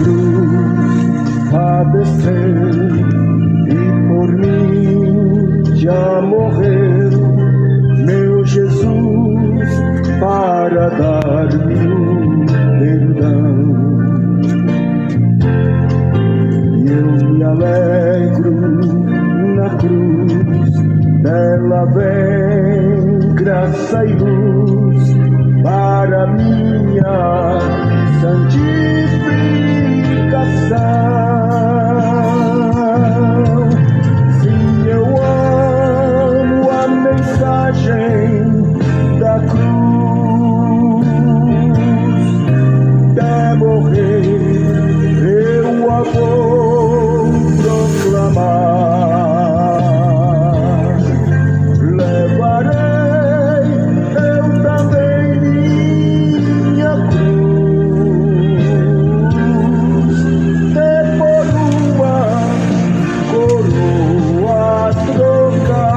cruz padeceu e por mim já morreu, meu Jesus, para dar-me o perdão. E eu me alegro na cruz, dela vem graça e luz para minha santificação. Sim, eu amo a mensagem da cruz, até morrer eu a vou proclamar. Levarei eu também minha cruz, e por uma coroa trocar.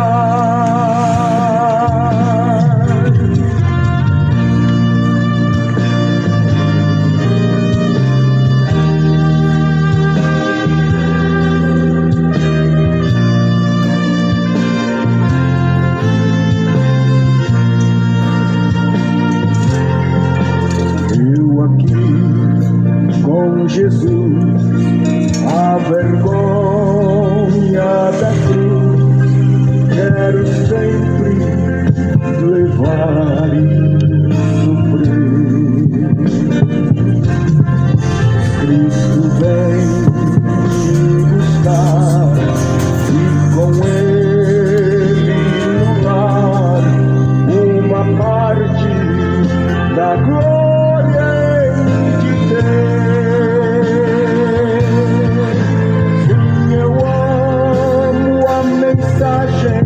Eu aqui com Jesus, a vergonha da cruz, quero sempre levar e sofrer. Cristo vem me buscar e com ele no lar uma parte da glória de Deus. Sim, eu amo a mensagem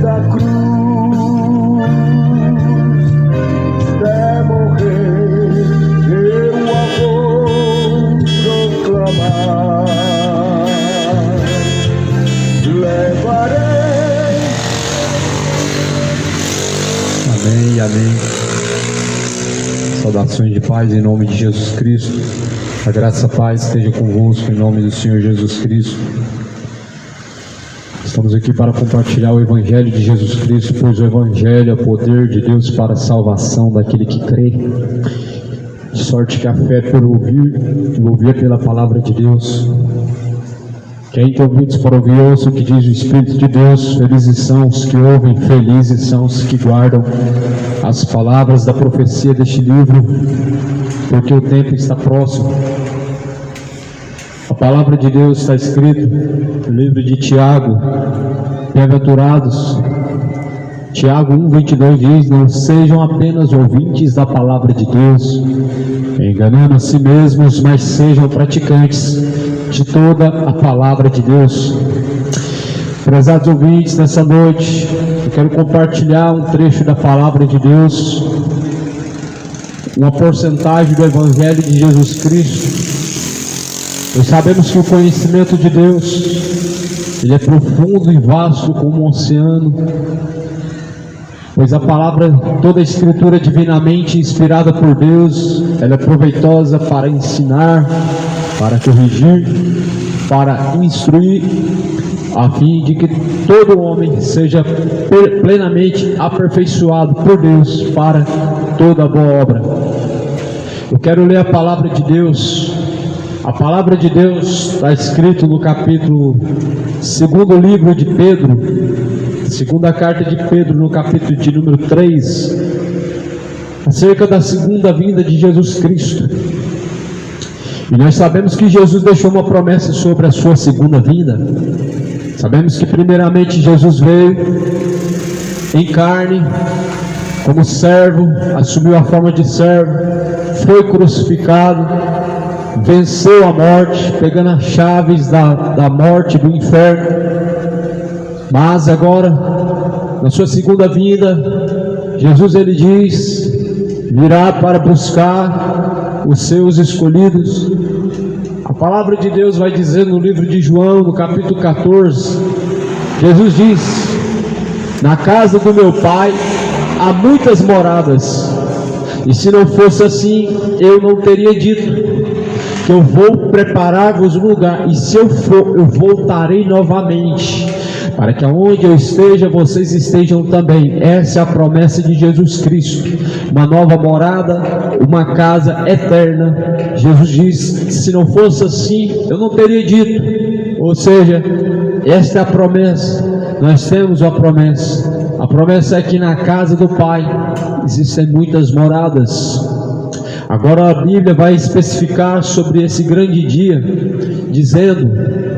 da cruz, até morrer eu a vou proclamar. Levarei. Amém, amém. Saudações de paz em nome de Jesus Cristo. A graça e a paz esteja convosco em nome do Senhor Jesus Cristo. Estamos aqui para compartilhar o Evangelho de Jesus Cristo, pois o Evangelho é o poder de Deus para a salvação daquele que crê. De sorte que a fé é por ouvir, e ouvir pela palavra de Deus. Quem tem ouvidos para ouvir, ouça o que diz o Espírito de Deus. Felizes são os que ouvem, felizes são os que guardam as palavras da profecia deste livro, porque o tempo está próximo. A palavra de Deus está escrito no livro de Tiago: bem-aventurados. Tiago 1:22 diz: não sejam apenas ouvintes da palavra de Deus, enganando a si mesmos, mas sejam praticantes de toda a palavra de Deus. Prezados ouvintes, nessa noite eu quero compartilhar um trecho da palavra de Deus, uma porcentagem do Evangelho de Jesus Cristo. Nós sabemos que o conhecimento de Deus, ele é profundo e vasto como um oceano, pois a palavra, toda a escritura divinamente inspirada por Deus, ela é proveitosa para ensinar, para corrigir, para instruir, a fim de que todo homem seja plenamente aperfeiçoado por Deus para toda boa obra. Eu quero ler a palavra de Deus. A palavra de Deus está escrito no capítulo 2º livro de Pedro, segunda carta de Pedro, no capítulo de número 3, acerca da segunda vinda de Jesus Cristo. E nós sabemos que Jesus deixou uma promessa sobre a sua segunda vinda. Sabemos que primeiramente Jesus veio em carne, como servo, assumiu a forma de servo, foi crucificado, venceu a morte, pegando as chaves da morte, do inferno. Mas agora, na sua segunda vinda, Jesus, ele diz, virá para buscar os seus escolhidos. A palavra de Deus vai dizer no livro de João, no capítulo 14, Jesus diz: na casa do meu Pai há muitas moradas, e se não fosse assim, eu não teria dito, que eu vou preparar-vos um lugar, e se eu for, eu voltarei novamente, para que aonde eu esteja, vocês estejam também. Essa é a promessa de Jesus Cristo, uma nova morada, uma casa eterna. Jesus diz: se não fosse assim, eu não teria dito. Ou seja, esta é a promessa. Nós temos a promessa. A promessa é que na casa do Pai existem muitas moradas. Agora a Bíblia vai especificar sobre esse grande dia, dizendo,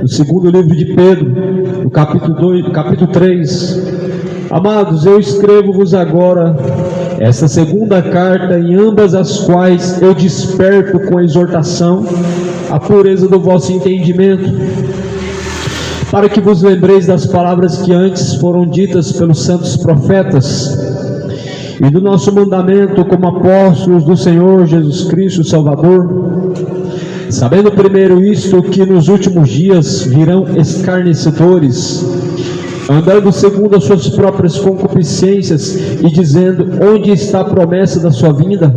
no segundo livro de Pedro, no capítulo 3: amados, eu escrevo-vos agora esta segunda carta, em ambas as quais eu desperto com exortação a pureza do vosso entendimento, para que vos lembreis das palavras que antes foram ditas pelos santos profetas, e do nosso mandamento como apóstolos do Senhor Jesus Cristo Salvador, sabendo primeiro isto, que nos últimos dias virão escarnecedores, andando segundo as suas próprias concupiscências, e dizendo: onde está a promessa da sua vinda?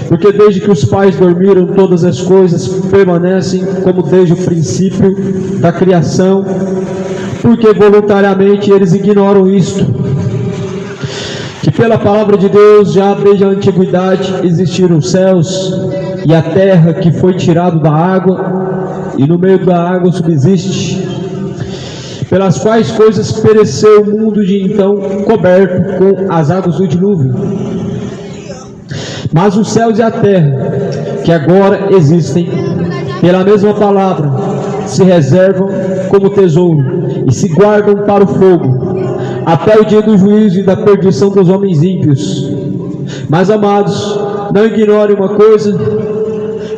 Porque desde que os pais dormiram, todas as coisas permanecem como desde o princípio da criação, porque voluntariamente eles ignoram isto, que pela palavra de Deus já desde a antiguidade existiram os céus e a terra, que foi tirado da água, e no meio da água subsiste, pelas quais coisas pereceu o mundo de então, coberto com as águas do dilúvio. Mas os céus e a terra, que agora existem, pela mesma palavra, se reservam como tesouro e se guardam para o fogo, até o dia do juízo e da perdição dos homens ímpios. Mas, amados, não ignorem uma coisa,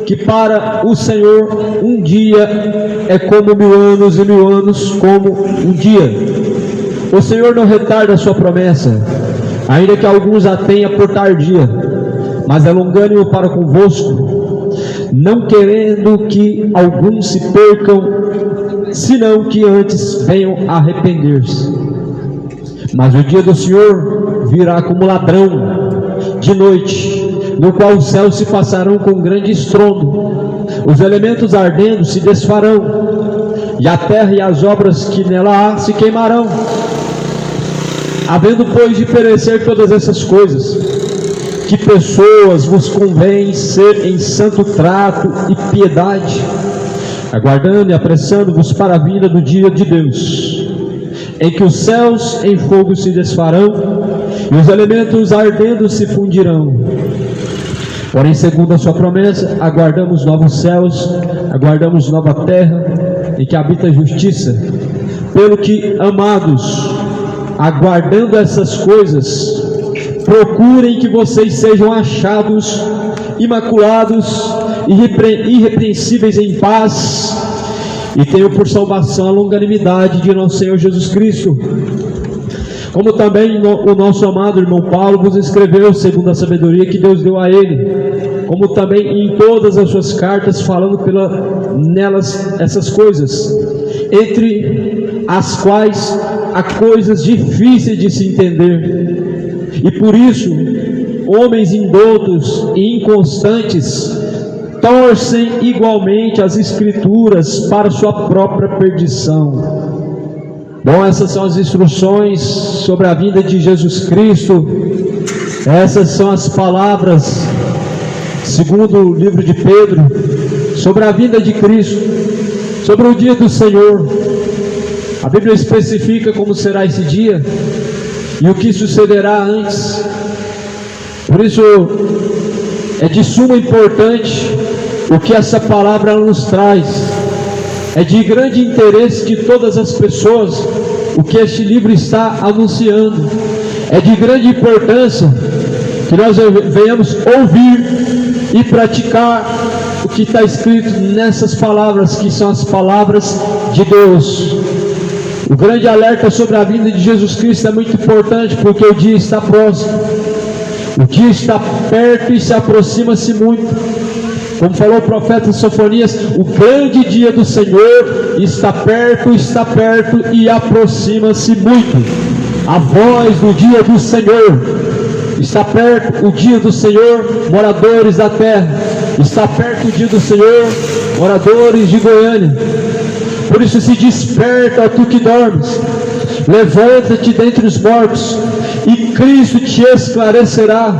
que para o Senhor um dia é como 1000 anos, e 1000 anos como um dia. O Senhor não retarda a sua promessa, ainda que alguns a tenha por tardia, mas é longânimo para convosco, não querendo que alguns se percam, senão que antes venham a arrepender-se. Mas o dia do Senhor virá como ladrão de noite, no qual os céus se passarão com grande estrondo, os elementos ardendo se desfarão, e a terra e as obras que nela há se queimarão. Havendo, pois, de perecer todas essas coisas, que pessoas vos convém ser em santo trato e piedade, aguardando e apressando-vos para a vinda do dia de Deus, em que os céus em fogo se desfarão e os elementos ardendo se fundirão. Porém, segundo a sua promessa, aguardamos novos céus, aguardamos nova terra, em que habita a justiça. Pelo que, amados, aguardando essas coisas, procurem que vocês sejam achados imaculados, irrepreensíveis em paz, e tenham por salvação a longanimidade de nosso Senhor Jesus Cristo. Como também o nosso amado irmão Paulo vos escreveu, segundo a sabedoria que Deus deu a ele, como também em todas as suas cartas, falando nelas essas coisas, entre as quais há coisas difíceis de se entender, e por isso homens indoutos e inconstantes torcem igualmente as Escrituras para sua própria perdição. Bom, essas são as instruções sobre a vinda de Jesus Cristo. Essas são as palavras, segundo o livro de Pedro, sobre a vinda de Cristo, sobre o dia do Senhor. A Bíblia especifica como será esse dia e o que sucederá antes. Por isso é de suma importância o que essa palavra nos traz. É de grande interesse de todas as pessoas o que este livro está anunciando. É de grande importância que nós venhamos ouvir e praticar o que está escrito nessas palavras, que são as palavras de Deus. O grande alerta sobre a vinda de Jesus Cristo é muito importante, porque o dia está próximo. O dia está perto e se aproxima-se muito. Como falou o profeta Sofonias, o grande dia do Senhor está perto e aproxima-se muito. A voz do dia do Senhor está perto, o dia do Senhor, moradores da terra. Está perto o dia do Senhor, moradores de Goiânia. Por isso se desperta, ó tu que dormes, levanta-te dentre os mortos, e Cristo te esclarecerá.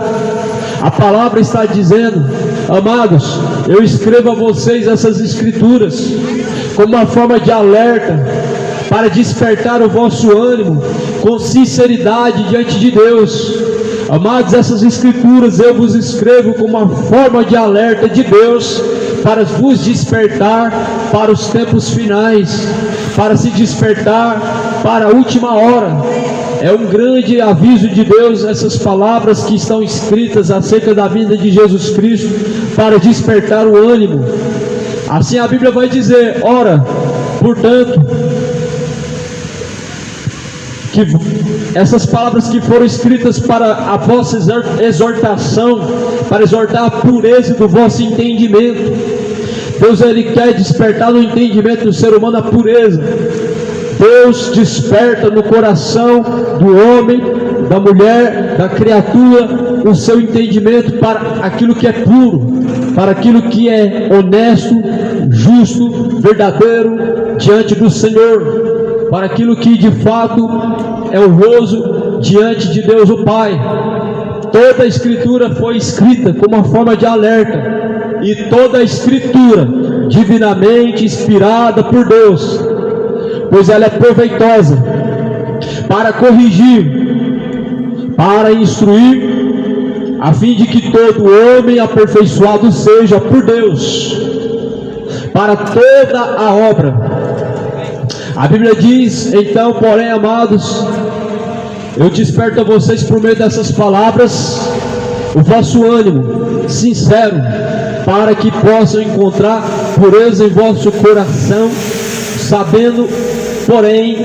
A palavra está dizendo, amados, eu escrevo a vocês essas escrituras, como uma forma de alerta, para despertar o vosso ânimo, com sinceridade diante de Deus. Amados, essas escrituras eu vos escrevo como uma forma de alerta de Deus, para vos despertar para os tempos finais, para se despertar para a última hora. É um grande aviso de Deus essas palavras que estão escritas acerca da vinda de Jesus Cristo, para despertar o ânimo. Assim a Bíblia vai dizer: ora, portanto, que essas palavras que foram escritas para a vossa exortação, para exortar a pureza do vosso entendimento. Deus, Ele quer despertar no entendimento do ser humano a pureza. Deus desperta no coração do homem, da mulher, da criatura, o seu entendimento para aquilo que é puro, para aquilo que é honesto, justo, verdadeiro diante do Senhor, para aquilo que de fato é honroso diante de Deus o Pai. Toda a Escritura foi escrita como uma forma de alerta, e toda a Escritura divinamente inspirada por Deus, pois ela é proveitosa para corrigir, para instruir, a fim de que todo homem aperfeiçoado seja por Deus, para toda a obra. A Bíblia diz, então, porém, amados, eu desperto a vocês por meio dessas palavras, o vosso ânimo sincero, para que possam encontrar pureza em vosso coração, sabendo, porém,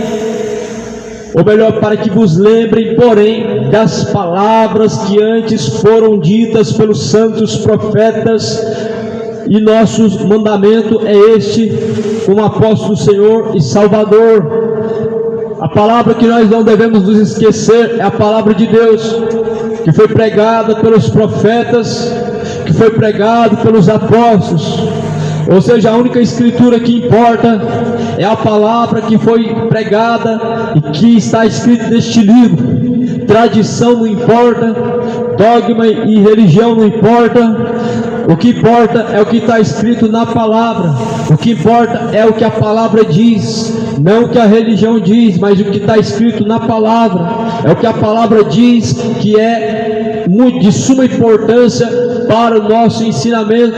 ou melhor, para que vos lembrem, porém, das palavras que antes foram ditas pelos santos profetas. E nosso mandamento é este, como apóstolo do Senhor e Salvador. A palavra que nós não devemos nos esquecer é a palavra de Deus, que foi pregada pelos profetas, que foi pregado pelos apóstolos. Ou seja, a única escritura que importa é a palavra que foi pregada e que está escrita neste livro. Tradição não importa, dogma e religião não importa. O que importa é o que está escrito na palavra. O que importa é o que a palavra diz, não o que a religião diz, mas o que está escrito na palavra. É o que a palavra diz, que é de suma importância para o nosso ensinamento,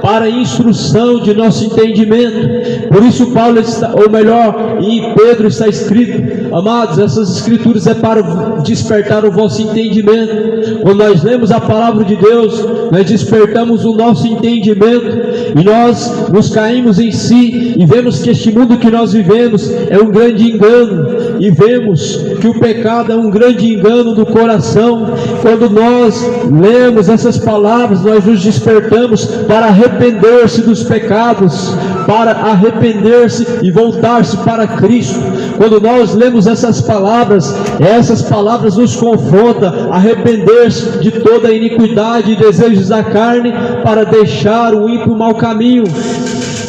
para a instrução de nosso entendimento. Por isso Paulo está, ou melhor, em Pedro está escrito: amados, essas escrituras é para despertar o vosso entendimento. Quando nós lemos a palavra de Deus, nós despertamos o nosso entendimento, e nós nos caímos em si, e vemos que este mundo que nós vivemos é um grande engano, e vemos que o pecado é um grande engano do coração. Quando nós lemos essas palavras, nós nos despertamos para arrepender-se dos pecados, para arrepender-se e voltar-se para Cristo. Quando nós lemos essas palavras nos confrontam a arrepender-se de toda a iniquidade e desejos da carne, para deixar o ímpio mau caminho.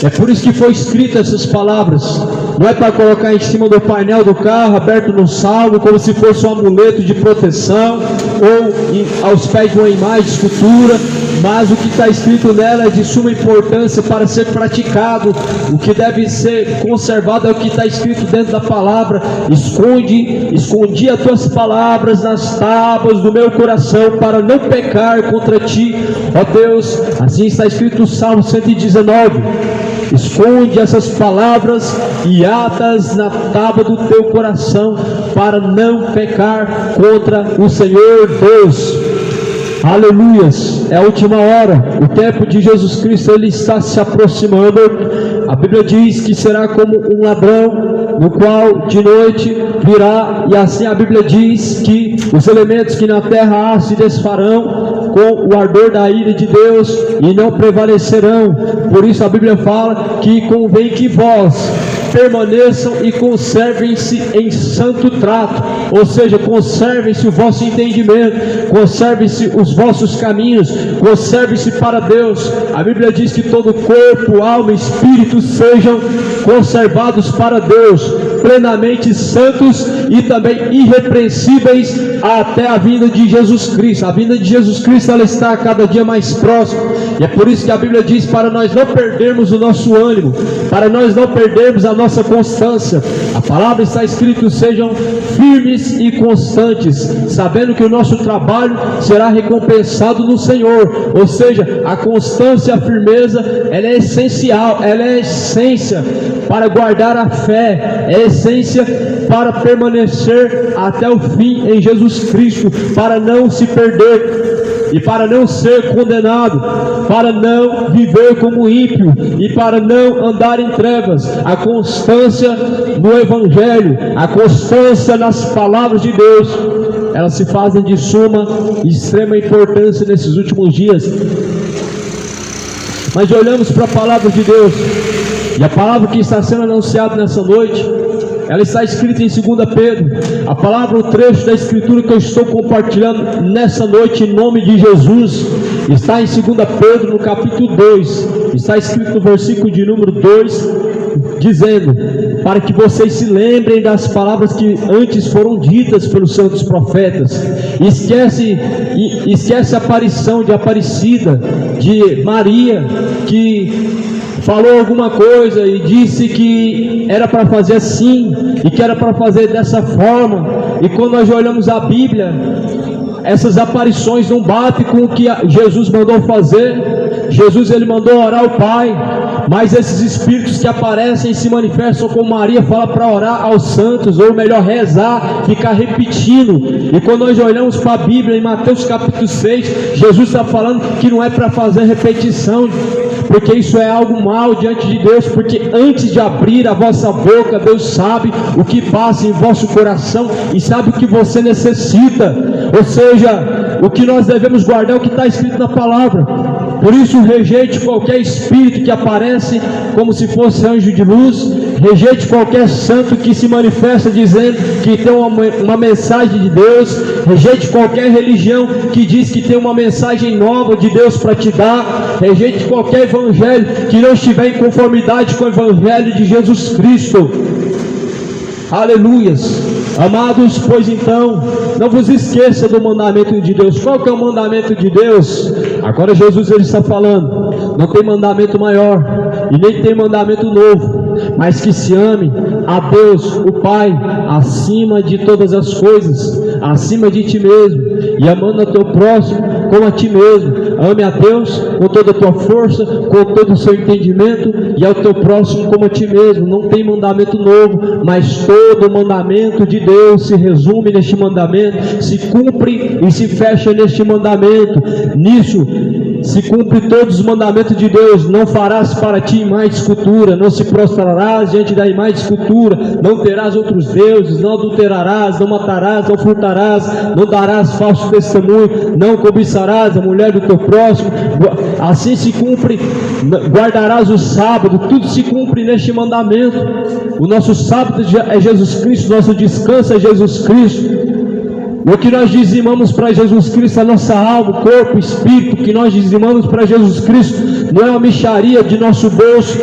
É por isso que foi escrita essas palavras. Não é para colocar em cima do painel do carro, aberto no salmo, como se fosse um amuleto de proteção, ou aos pés de uma imagem de escultura, mas o que está escrito nela é de suma importância para ser praticado. O que deve ser conservado é o que está escrito dentro da palavra. Escondi as tuas palavras nas tábuas do meu coração, para não pecar contra ti, ó Deus. Assim está escrito no Salmo 119. Esconde essas palavras e ata-as na tábua do teu coração, para não pecar contra o Senhor Deus. Aleluias, é a última hora, o tempo de Jesus Cristo, ele está se aproximando. A Bíblia diz que será como um ladrão, no qual de noite virá, e assim a Bíblia diz que os elementos que na terra há se desfarão com o ardor da ira de Deus, e não prevalecerão. Por isso a Bíblia fala que convém que vós permaneçam e conservem-se em santo trato, ou seja, conservem-se o vosso entendimento, conservem-se os vossos caminhos, conservem-se para Deus. A Bíblia diz que todo corpo, alma e espírito sejam conservados para Deus, plenamente santos e também irrepreensíveis até a vinda de Jesus Cristo. A vinda de Jesus Cristo, ela está a cada dia mais próxima, e é por isso que a Bíblia diz para nós não perdermos o nosso ânimo, para nós não perdermos a nossa constância. A palavra está escrito: sejam firmes e constantes, sabendo que o nosso trabalho será recompensado no Senhor. Ou seja, a constância e a firmeza, ela é essencial, ela é a essência para guardar a fé, é a essência para permanecer até o fim em Jesus Cristo, para não se perder e para não ser condenado, para não viver como ímpio e para não andar em trevas. A constância no Evangelho, a constância nas palavras de Deus, elas se fazem de suma e extrema importância nesses últimos dias. Mas olhamos para a palavra de Deus, e a palavra que está sendo anunciada nessa noite, ela está escrita em 2 Pedro. A palavra, o trecho da escritura que eu estou compartilhando nessa noite em nome de Jesus, está em 2 Pedro no capítulo 2, está escrito no versículo de número 2, dizendo: para que vocês se lembrem das palavras que antes foram ditas pelos santos profetas. Esquece a aparição de Aparecida, de Maria, que falou alguma coisa e disse que era para fazer assim e que era para fazer dessa forma. E quando nós olhamos a Bíblia, essas aparições não batem com o que Jesus mandou fazer. Jesus, ele mandou orar ao Pai, mas esses espíritos que aparecem e se manifestam, como Maria fala para orar aos santos, ou melhor, rezar, ficar repetindo. E quando nós olhamos para a Bíblia, em Mateus capítulo 6, Jesus está falando que não é para fazer repetição, porque isso é algo mal diante de Deus, porque antes de abrir a vossa boca, Deus sabe o que passa em vosso coração e sabe o que você necessita. Ou seja, o que nós devemos guardar é o que está escrito na palavra. Por isso, rejeite qualquer espírito que aparece como se fosse anjo de luz, rejeite qualquer santo que se manifesta dizendo que tem uma mensagem de Deus, rejeite qualquer religião que diz que tem uma mensagem nova de Deus para te dar, rejeite qualquer evangelho que não estiver em conformidade com o evangelho de Jesus Cristo. Aleluias. Amados, pois então, não vos esqueça do mandamento de Deus. Qual que é o mandamento de Deus? Agora Jesus, ele está falando: não tem mandamento maior e nem tem mandamento novo, mas que se ame a Deus, o Pai, acima de todas as coisas, acima de ti mesmo, e amando a teu próximo como a ti mesmo. Ame a Deus com toda a tua força, com todo o seu entendimento, e ao teu próximo como a ti mesmo. Não tem mandamento novo, mas todo o mandamento de Deus se resume neste mandamento, se cumpre e se fecha neste mandamento. Nisso se cumpre todos os mandamentos de Deus: não farás para ti imagem de escultura, não se prostrarás diante da imagem de escultura, não terás outros deuses, não adulterarás, não matarás, não furtarás, não darás falso testemunho, não cobiçarás a mulher do teu próximo. Assim se cumpre, guardarás o sábado. Tudo se cumpre neste mandamento. O nosso sábado é Jesus Cristo, nosso descanso é Jesus Cristo. O que nós dizimamos para Jesus Cristo, a nossa alma, corpo, espírito, que nós dizimamos para Jesus Cristo, não é uma mixaria de nosso bolso,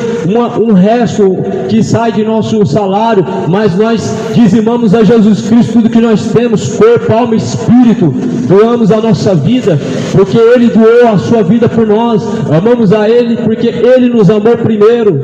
um resto que sai de nosso salário, mas nós dizimamos a Jesus Cristo tudo que nós temos, corpo, alma e espírito. Doamos a nossa vida, porque Ele doou a sua vida por nós. Amamos a Ele, porque Ele nos amou primeiro.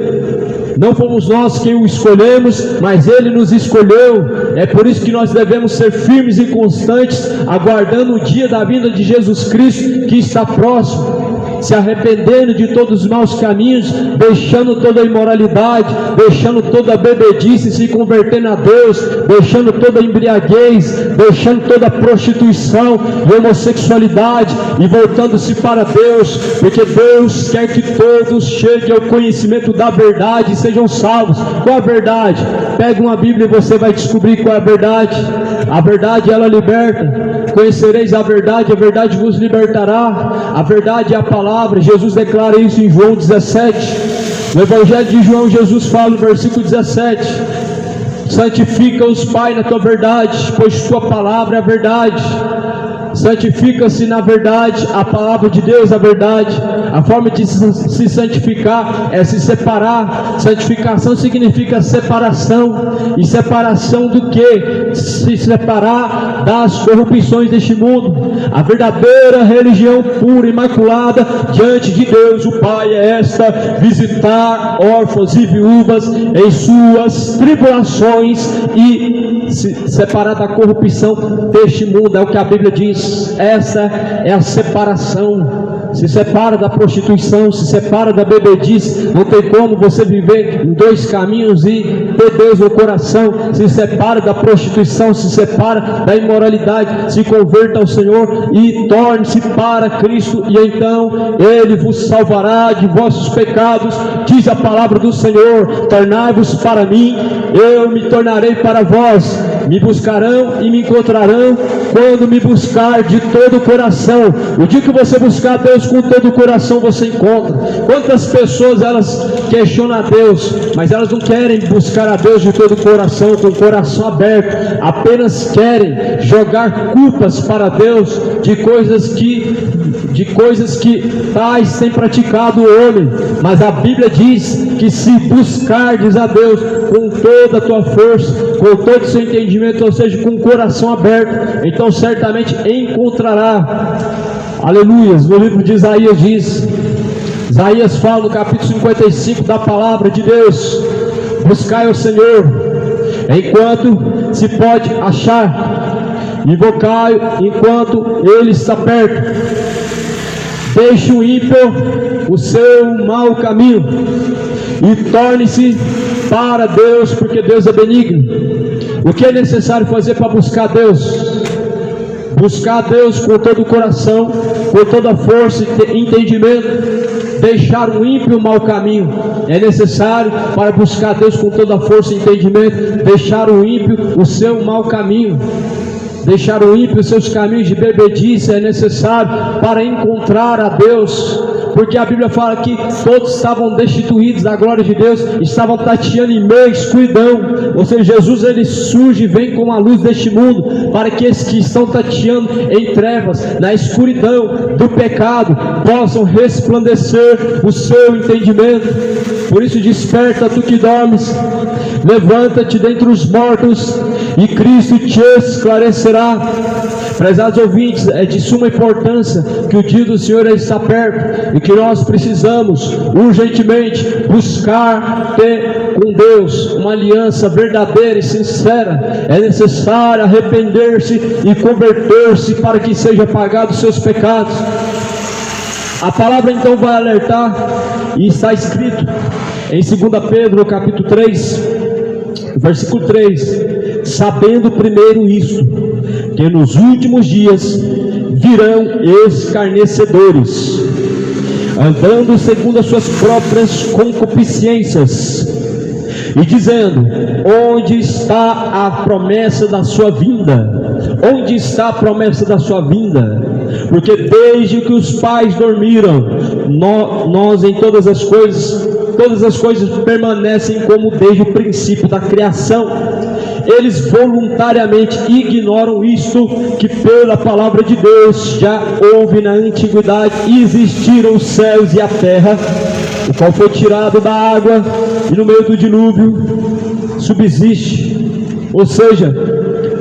Não fomos nós quem o escolhemos, mas Ele nos escolheu. É por isso que nós devemos ser firmes e constantes, aguardando o dia da vinda de Jesus Cristo, que está próximo, se arrependendo de todos os maus caminhos, deixando toda a imoralidade, deixando toda a bebedice, se convertendo a Deus, deixando toda a embriaguez, deixando toda a prostituição e homossexualidade, e voltando-se para Deus, porque Deus quer que todos cheguem ao conhecimento da verdade e sejam salvos. Qual a verdade? Pega uma Bíblia e você vai descobrir qual é a verdade. A verdade, ela liberta. Conhecereis a verdade vos libertará. A verdade é a palavra. Jesus declara isso em João 17. No Evangelho de João, Jesus fala no versículo 17: santifica-os, Pai, na tua verdade, pois tua palavra é a verdade. Santifica-se na verdade, a palavra de Deus é a verdade. A forma de se santificar é se separar. Santificação significa separação. E separação do que? Se separar das corrupções deste mundo. A verdadeira religião pura, imaculada diante de Deus o Pai é esta: visitar órfãos e viúvas em suas tribulações e se separar da corrupção deste mundo. É o que a Bíblia diz. Essa é a separação. Se separa da prostituição, se separa da bebedice. Não tem como você viver em dois caminhos e ter Deus no coração. Se separa da prostituição, se separa da imoralidade, se converta ao Senhor e torne-se para Cristo, e então Ele vos salvará de vossos pecados. Diz a palavra do Senhor: tornai-vos para mim, eu me tornarei para vós. Me buscarão e me encontrarão quando me buscar de todo o coração. O dia que você buscar Deus com todo o coração, você encontra. Quantas pessoas elas questionam a Deus, mas elas não querem buscar a Deus de todo o coração, com o coração aberto. Apenas querem jogar culpas para Deus de coisas que tais tem praticado o homem. Mas a Bíblia diz que se buscardes a Deus com toda a tua força, com todo o seu entendimento, ou seja, com o coração aberto, então certamente encontrará. Aleluias. No livro de Isaías diz, Isaías fala no capítulo 55 da palavra de Deus: buscai o Senhor enquanto se pode achar, invocai enquanto Ele está perto. Deixe o ímpio o seu mau caminho e torne-se para Deus, porque Deus é benigno. O que é necessário fazer para buscar Deus? Buscar Deus com todo o coração, com toda a força e entendimento. Deixar o ímpio o mau caminho. É necessário para buscar Deus com toda a força e entendimento. Deixar o ímpio o seu mau caminho. Deixar o ímpio os seus caminhos de bebedice é necessário para encontrar a Deus. Porque a Bíblia fala que todos estavam destituídos da glória de Deus, estavam tateando em meio à escuridão. Ou seja, Jesus ele surge e vem com a luz deste mundo, para que esses que estão tateando em trevas, na escuridão do pecado, possam resplandecer o seu entendimento. Por isso desperta tu que dormes, levanta-te dentre os mortos, e Cristo te esclarecerá. Prezados ouvintes, é de suma importância que o dia do Senhor está perto e que nós precisamos urgentemente buscar ter com Deus uma aliança verdadeira e sincera. É necessário arrepender-se e converter-se para que seja apagado os seus pecados. A palavra então vai alertar, e está escrito em 2 Pedro capítulo 3, versículo 3: sabendo primeiro isto, que nos últimos dias virão escarnecedores, andando segundo as suas próprias concupiscências, e dizendo: onde está a promessa da sua vinda? Onde está a promessa da sua vinda? Porque desde que os pais dormiram, nós em todas as coisas permanecem como desde o princípio da criação. Eles voluntariamente ignoram isto, que pela palavra de Deus já houve na antiguidade, e existiram os céus e a terra, o qual foi tirado da água, e no meio do dilúvio subsiste. Ou seja,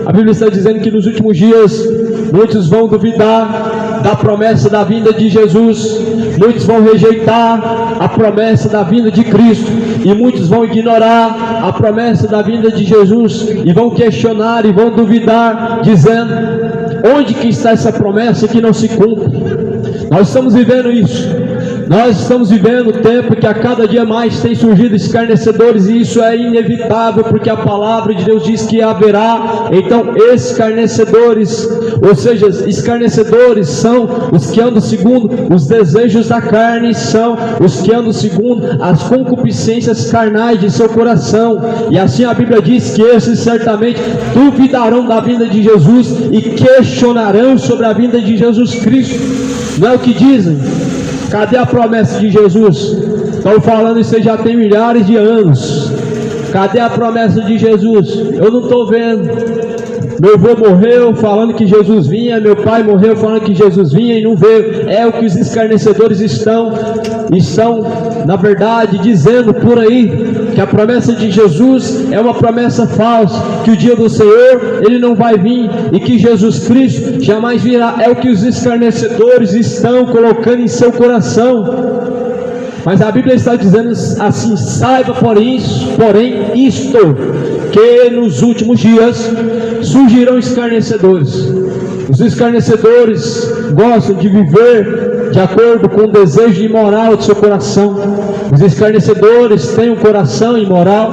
a Bíblia está dizendo que nos últimos dias muitos vão duvidar da promessa da vinda de Jesus, muitos vão rejeitar a promessa da vinda de Cristo, e muitos vão ignorar a promessa da vinda de Jesus, e vão questionar e vão duvidar, dizendo: onde que está essa promessa que não se cumpre? Nós estamos vivendo isso. Nós estamos vivendo um tempo que a cada dia mais tem surgido escarnecedores, e isso é inevitável, porque a palavra de Deus diz que haverá então escarnecedores. Ou seja, escarnecedores são os que andam segundo os desejos da carne, são os que andam segundo as concupiscências carnais de seu coração. E assim a Bíblia diz que esses certamente duvidarão da vinda de Jesus e questionarão sobre a vinda de Jesus Cristo. Não é o que dizem? Cadê a promessa de Jesus? Estão falando isso aí já tem milhares de anos. Cadê a promessa de Jesus? Eu não estou vendo. Meu avô morreu falando que Jesus vinha, meu pai morreu falando que Jesus vinha e não veio. É o que os escarnecedores estão na verdade dizendo por aí, que a promessa de Jesus é uma promessa falsa, que o dia do Senhor ele não vai vir e que Jesus Cristo jamais virá. É o que os escarnecedores estão colocando em seu coração. Mas a Bíblia está dizendo assim: saiba porém isto, que nos últimos dias surgirão escarnecedores. Os escarnecedores gostam de viver de acordo com o desejo imoral do seu coração. Os escarnecedores têm um coração imoral.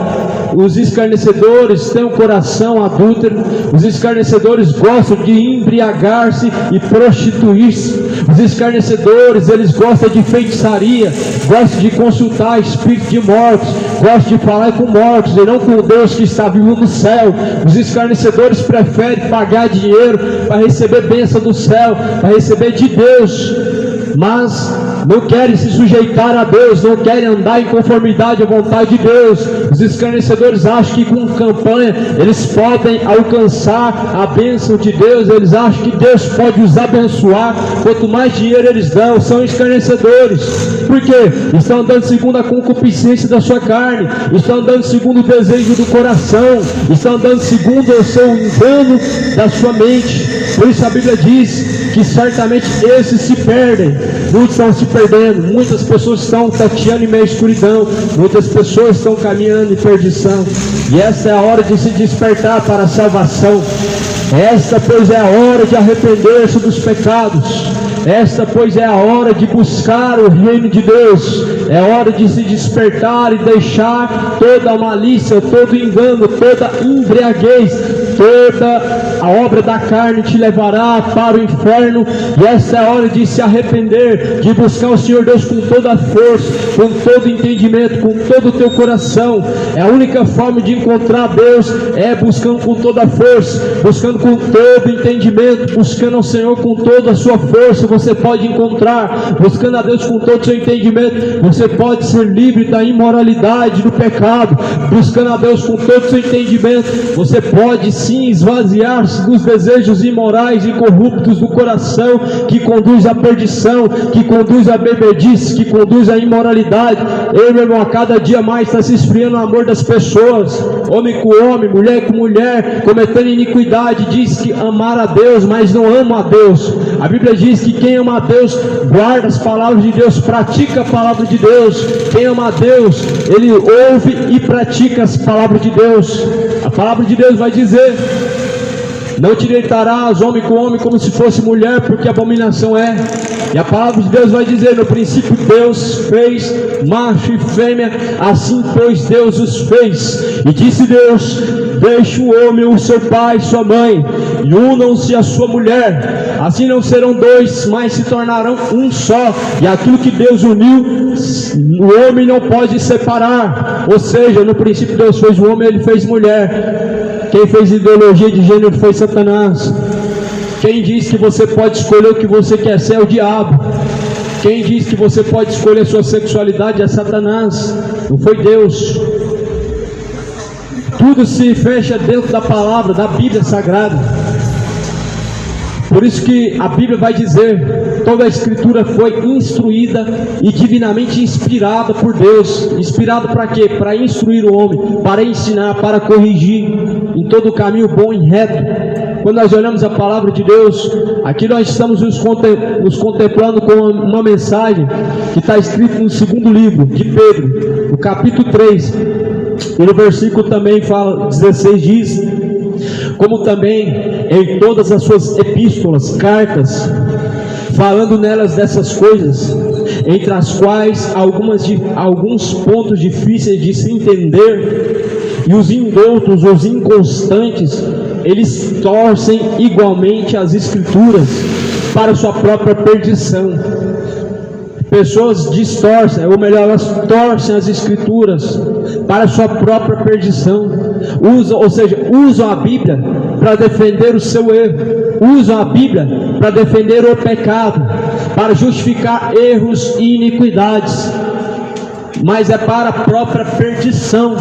Os escarnecedores têm um coração adúltero. Os escarnecedores gostam de embriagar-se e prostituir-se. Os escarnecedores, eles gostam de feitiçaria, gostam de consultar espíritos de mortos, gostam de falar com mortos e não com Deus que está vivo no céu. Os escarnecedores preferem pagar dinheiro para receber bênção do céu, para receber de Deus, mas não querem se sujeitar a Deus, não querem andar em conformidade à vontade de Deus. Os escarnecedores acham que com campanha eles podem alcançar a bênção de Deus, eles acham que Deus pode os abençoar, quanto mais dinheiro eles dão. São escarnecedores, por quê? Estão andando segundo a concupiscência da sua carne, estão andando segundo o desejo do coração, estão andando segundo o seu engano da sua mente. Por isso a Bíblia diz que certamente esses se perdem. Muitos estão se perdendo, muitas pessoas estão tateando em meio à escuridão, muitas pessoas estão caminhando em perdição, e esta é a hora de se despertar para a salvação. Esta, pois, é a hora de arrepender-se dos pecados. Esta, pois, é a hora de buscar o reino de Deus. É hora de se despertar e deixar toda a malícia, todo engano, toda embriaguez, toda a obra da carne te levará para o inferno. E essa é a hora de se arrepender, de buscar o Senhor Deus com toda a força, com todo o entendimento, com todo o teu coração. É a única forma de encontrar Deus, é buscando com toda a força, buscando com todo o entendimento, buscando ao Senhor com toda a sua força. Você pode encontrar, buscando a Deus com todo o seu entendimento, você pode ser livre da imoralidade, do pecado. Buscando a Deus com todo o seu entendimento, você pode sim esvaziar-se dos desejos imorais e corruptos do coração, que conduz à perdição, que conduz à bebedice, que conduz à imoralidade. Ei, meu irmão, a cada dia mais está se esfriando o amor das pessoas, homem com homem, mulher com mulher, cometendo iniquidade. Diz que amar a Deus, mas não ama a Deus. A Bíblia diz que quem ama a Deus guarda as palavras de Deus, pratica a palavra de Deus. Quem ama a Deus, ele ouve e pratica as palavras de Deus. A palavra de Deus vai dizer: não te deitarás homem com homem como se fosse mulher, porque abominação é. E a palavra de Deus vai dizer: no princípio Deus fez macho e fêmea, assim pois Deus os fez. E disse Deus: deixe o homem o seu pai e sua mãe, e unam-se a sua mulher, assim não serão dois, mas se tornarão um só. E aquilo que Deus uniu, o homem não pode separar. Ou seja, no princípio Deus fez o homem, ele fez mulher. Quem fez ideologia de gênero foi Satanás. Quem diz que você pode escolher o que você quer ser é o diabo. Quem diz que você pode escolher a sua sexualidade é Satanás, não foi Deus. Tudo se fecha dentro da palavra, da Bíblia Sagrada. Por isso que a Bíblia vai dizer: toda a Escritura foi instruída e divinamente inspirada por Deus. Inspirada para quê? Para instruir o homem, para ensinar, para corrigir em todo o caminho bom e reto. Quando nós olhamos a palavra de Deus, aqui nós estamos nos contemplando com uma mensagem que está escrita no segundo livro de Pedro, no capítulo 3, e no versículo também fala, 16 diz: como também em todas as suas epístolas, cartas, falando nelas dessas coisas, entre as quais alguns pontos difíceis de se entender, e os indoutos, os inconstantes, eles torcem igualmente as Escrituras para sua própria perdição. Pessoas distorcem, ou melhor, elas torcem as Escrituras para sua própria perdição. Usam a Bíblia para defender o seu erro, usam a Bíblia para defender o pecado. para justificar erros e iniquidades, mas é para a própria perdição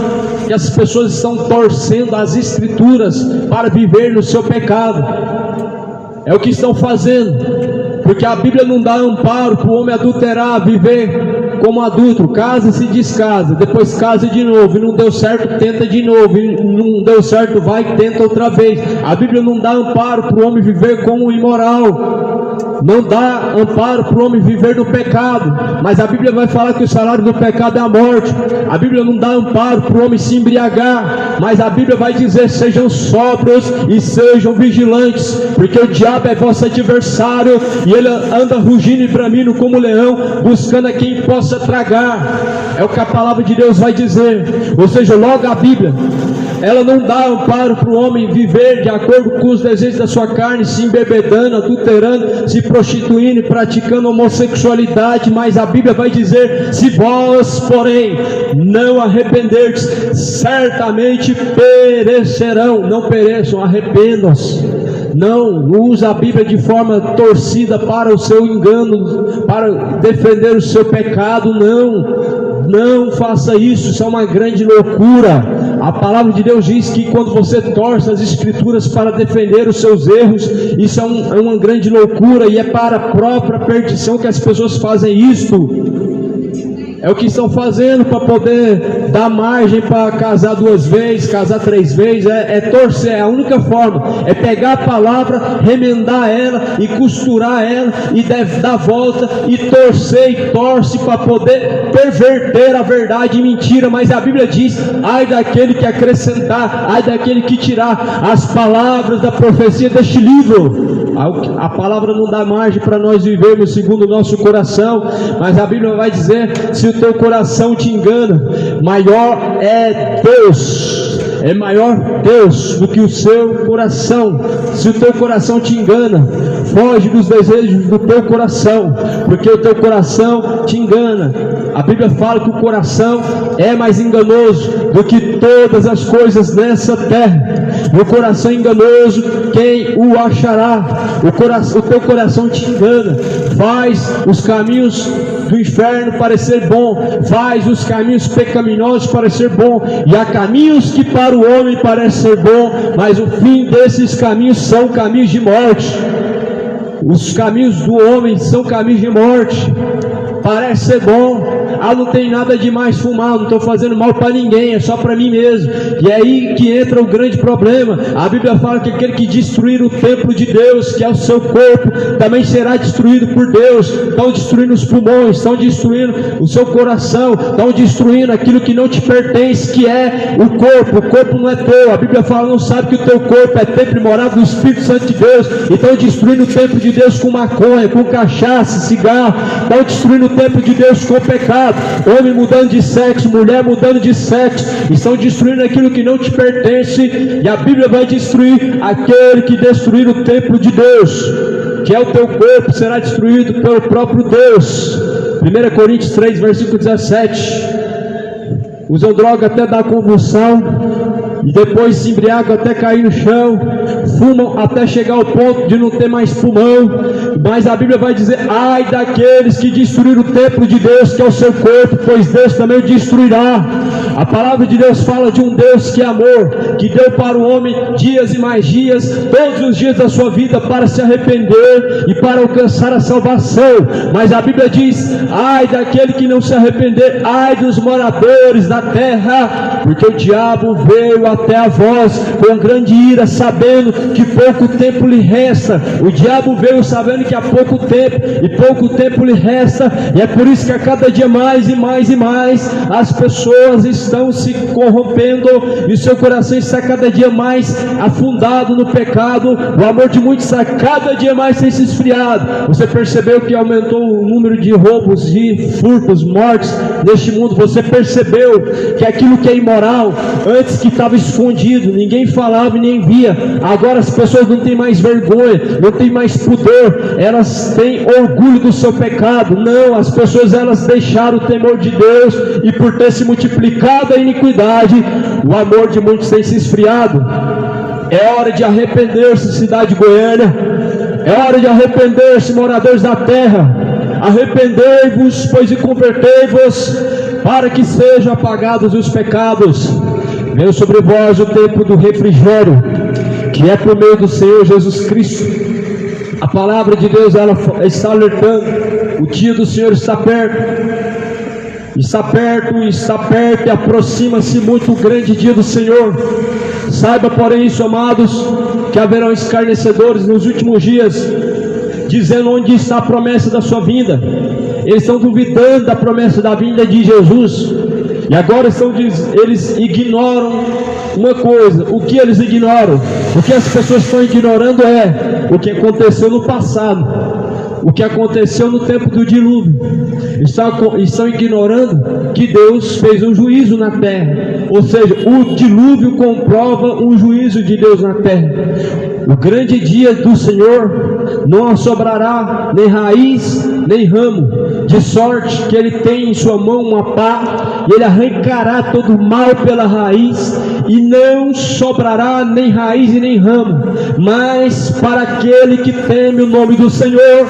que as pessoas estão torcendo as Escrituras para viver no seu pecado. É o que estão fazendo, porque a Bíblia não dá amparo para o homem adulterar, viver como adulto, casa e se descasa, depois casa de novo, e não deu certo, tenta de novo, e não deu certo, vai e tenta outra vez. A Bíblia não dá amparo para o homem viver como imoral, não dá amparo para o homem viver no pecado, mas a Bíblia vai falar que o salário do pecado é a morte. A Bíblia não dá amparo para o homem se embriagar, mas a Bíblia vai dizer: sejam sóbrios e sejam vigilantes, porque o diabo é vosso adversário, e ele anda rugindo e bramindo como leão, buscando a quem possa tragar. É o que a palavra de Deus vai dizer. Ou seja, logo a Bíblia, ela não dá amparo para o homem viver de acordo com os desejos da sua carne, se embebedando, adulterando, se prostituindo e praticando homossexualidade, mas a Bíblia vai dizer: se vós, porém, não arrependerdes, certamente perecerão. Não pereçam, arrependam-se. Não usa a Bíblia de forma torcida para o seu engano, para defender o seu pecado. Não faça isso, isso é uma grande loucura. A palavra de Deus diz que quando você torce as Escrituras para defender os seus erros, isso é uma grande loucura, e é para a própria perdição que as pessoas fazem isto. É o que estão fazendo para poder dar margem para casar 2 vezes, casar 3 vezes, é torcer. É a única forma, é pegar a palavra, remendar ela e costurar ela e dar volta e torcer e torce para poder perverter a verdade e mentira. Mas a Bíblia diz: ai daquele que acrescentar, ai daquele que tirar as palavras da profecia deste livro. A palavra não dá margem para nós vivermos segundo o nosso coração, mas a Bíblia vai dizer: se o teu coração te engana, maior é Deus, é maior Deus do que o seu coração. Se o teu coração te engana, foge dos desejos do teu coração, porque o teu coração te engana. A Bíblia fala que o coração é mais enganoso do que todas as coisas nessa terra. O coração enganoso, quem o achará? O teu coração te engana, faz os caminhos do inferno parecer bom, faz os caminhos pecaminosos parecer bom, e há caminhos que para o homem parecem ser bom, mas o fim desses caminhos são caminhos de morte. Os caminhos do homem são caminhos de morte. Parece ser bom, não tem nada de mais fumar, não estou fazendo mal para ninguém, é só para mim mesmo. E é aí que entra o grande problema. A Bíblia fala que aquele que destruir o templo de Deus, que é o seu corpo, também será destruído por Deus. Estão destruindo os pulmões, estão destruindo o seu coração, estão destruindo aquilo que não te pertence, que é o corpo. O corpo não é teu. A Bíblia fala: não sabe que o teu corpo é templo e morada do Espírito Santo de Deus. E estão destruindo o templo de Deus com maconha, com cachaça, cigarro. Estão destruindo o templo de Deus com pecado. Homem mudando de sexo, mulher mudando de sexo, estão destruindo aquilo que não te pertence. E a Bíblia vai destruir aquele que destruir o templo de Deus, que é o teu corpo, será destruído pelo próprio Deus. 1 Coríntios 3, versículo 17. Usam droga até dar convulsão, e depois se embriagam até cair no chão, fumam até chegar ao ponto de não ter mais pulmão. Mas a Bíblia vai dizer: ai daqueles que destruíram o templo de Deus, que é o seu corpo, pois Deus também o destruirá. A palavra de Deus fala de um Deus que é amor, que deu para o homem dias e mais dias, todos os dias da sua vida, para se arrepender e para alcançar a salvação. Mas a Bíblia diz: ai daquele que não se arrepender, ai dos moradores da terra, porque o diabo veio até a vós com grande ira, sabendo que pouco tempo lhe resta. O diabo veio sabendo que há pouco tempo, e pouco tempo lhe resta, e é por isso que a cada dia mais e mais e mais as pessoas estão se corrompendo, e o seu coração está cada dia mais afundado no pecado. O amor de muitos está cada dia mais tem se esfriado. Você percebeu que aumentou o número de roubos, de furtos, mortes neste mundo? Você percebeu que aquilo que é imoral, antes que estava escondido, ninguém falava e nem via, agora as pessoas não têm mais vergonha, não têm mais pudor, elas têm orgulho do seu pecado. Não, as pessoas, elas deixaram o temor de Deus, e por ter se multiplicado a iniquidade, o amor de muitos tem se esfriado. É hora de arrepender-se, cidade de Goiânia. É hora de arrepender-se, moradores da terra. arrependei-vos, pois e convertei-vos, para que sejam apagados os pecados. Venha sobre vós o tempo do refrigério, que é por meio do Senhor Jesus Cristo. A palavra de Deus, ela está alertando, o dia do Senhor está perto, e aproxima-se muito o grande dia do Senhor. Saiba, porém, isso, amados, que haverão escarnecedores nos últimos dias, dizendo onde está a promessa da sua vinda. Eles estão duvidando da promessa da vinda de Jesus, e agora eles ignoram uma coisa. O que eles ignoram? O que as pessoas estão ignorando é o que aconteceu no passado, o que aconteceu no tempo do dilúvio. Estão ignorando que Deus fez um juízo na terra, ou seja, o dilúvio comprova um juízo de Deus na terra. O grande dia do Senhor não sobrará nem raiz nem ramo, de sorte que ele tem em sua mão uma pá, e ele arrancará todo o mal pela raiz, e não sobrará nem raiz e nem ramo, mas para aquele que teme o nome do Senhor,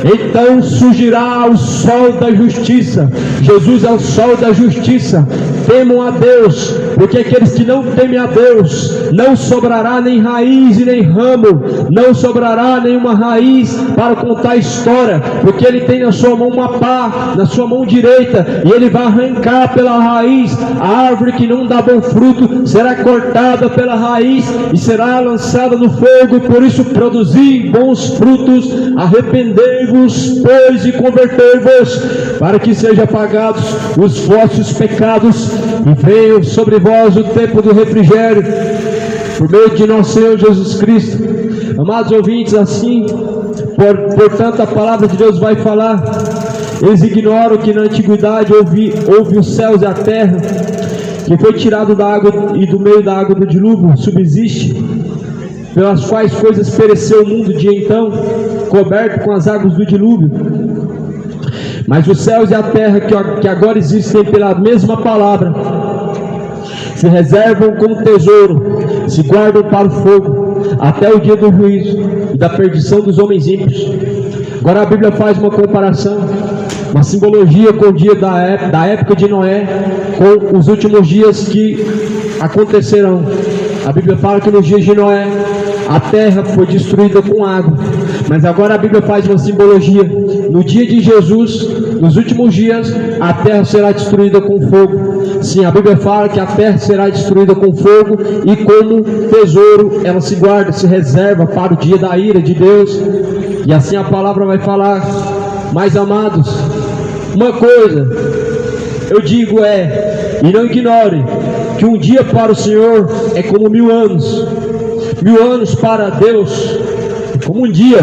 então surgirá o sol da justiça. Jesus é o sol da justiça. Temam a Deus, porque aqueles que não temem a Deus, não sobrará nem raiz e nem ramo, não sobrará nenhuma raiz para contar a história, porque ele tem na sua mão uma pá, na sua mão direita, e ele vai arrancar pela raiz. A árvore que não dá bom fruto será cortada pela raiz e será lançada no fogo. Por isso produzi bons frutos, arrependei-vos, pois, e convertei-vos, para que sejam apagados os vossos pecados, e venham sobre vós o tempo do refrigério, por meio de nosso Senhor Jesus Cristo. Amados ouvintes, assim, portanto, a palavra de Deus vai falar. Eles ignoram que na antiguidade houve os céus e a terra, que foi tirado da água, e do meio da água do dilúvio subsiste, pelas quais coisas pereceu o mundo de então, coberto com as águas do dilúvio. Mas os céus e a terra que agora existem pela mesma palavra se reservam como tesouro, se guardam para o fogo, até o dia do juízo e da perdição dos homens ímpios. Agora a Bíblia faz uma comparação, uma simbologia com o dia da época de Noé, com os últimos dias que acontecerão. A Bíblia fala que nos dias de Noé a terra foi destruída com água, mas agora a Bíblia faz uma simbologia. No dia de Jesus, nos últimos dias, a terra será destruída com fogo. Sim, a Bíblia fala que a terra será destruída com fogo, e como tesouro ela se guarda, se reserva para o dia da ira de Deus. E assim a palavra vai falar. Mas, amados, uma coisa eu digo e não ignore, que um dia para o Senhor é como 1000 anos. 1000 anos para Deus é como um dia.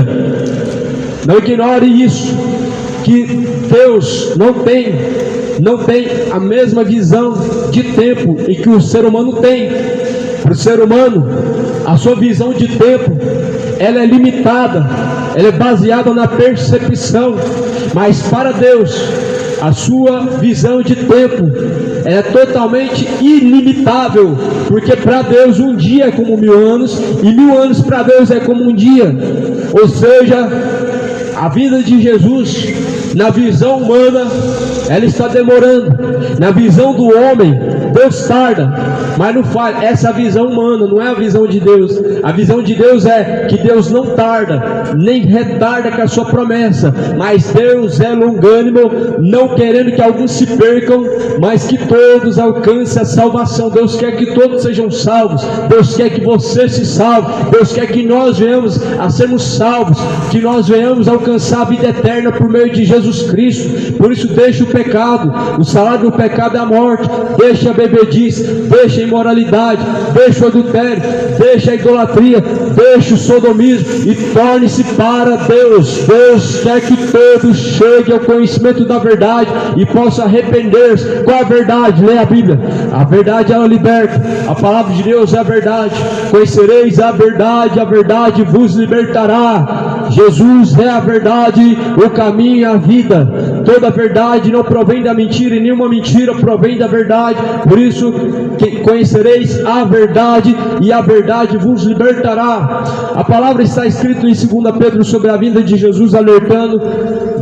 Não ignore isso, que Deus não tem a mesma visão de tempo em que o ser humano tem. Para o ser humano, a sua visão de tempo, ela é limitada, ela é baseada na percepção. Mas para Deus, a sua visão de tempo é totalmente ilimitável, porque para Deus um dia é como 1000 anos, e 1000 anos para Deus é como um dia. Ou seja, a vida de Jesus, na visão humana, ela está demorando. Na visão do homem, Deus tarda, mas não faz. Essa visão humana não é a visão de Deus. A visão de Deus é que Deus não tarda, nem retarda com a sua promessa, mas Deus é longânimo, não querendo que alguns se percam, mas que todos alcancem a salvação. Deus quer que todos sejam salvos. Deus quer que você se salve. Deus quer que nós venhamos a sermos salvos, que nós venhamos a alcançar a vida eterna por meio de Jesus Cristo. Por isso, deixa o pecado. O salário do pecado é a morte. Deixa a bebedice, deixa a imoralidade, deixa o adultério, deixa a idolatria, deixa o sodomismo e torne-se para Deus. Deus quer que todos cheguem ao conhecimento da verdade e possam arrepender-se. Qual é a verdade? Leia a Bíblia. A verdade, ela liberta. A palavra de Deus é a verdade. Conhecereis a verdade vos libertará. Jesus é a verdade, o caminho e a vida. Toda verdade não provém da mentira, e nenhuma mentira provém da verdade. Por isso, conhecereis a verdade, e a verdade vos libertará. A palavra está escrita em 2 Pedro sobre a vinda de Jesus, alertando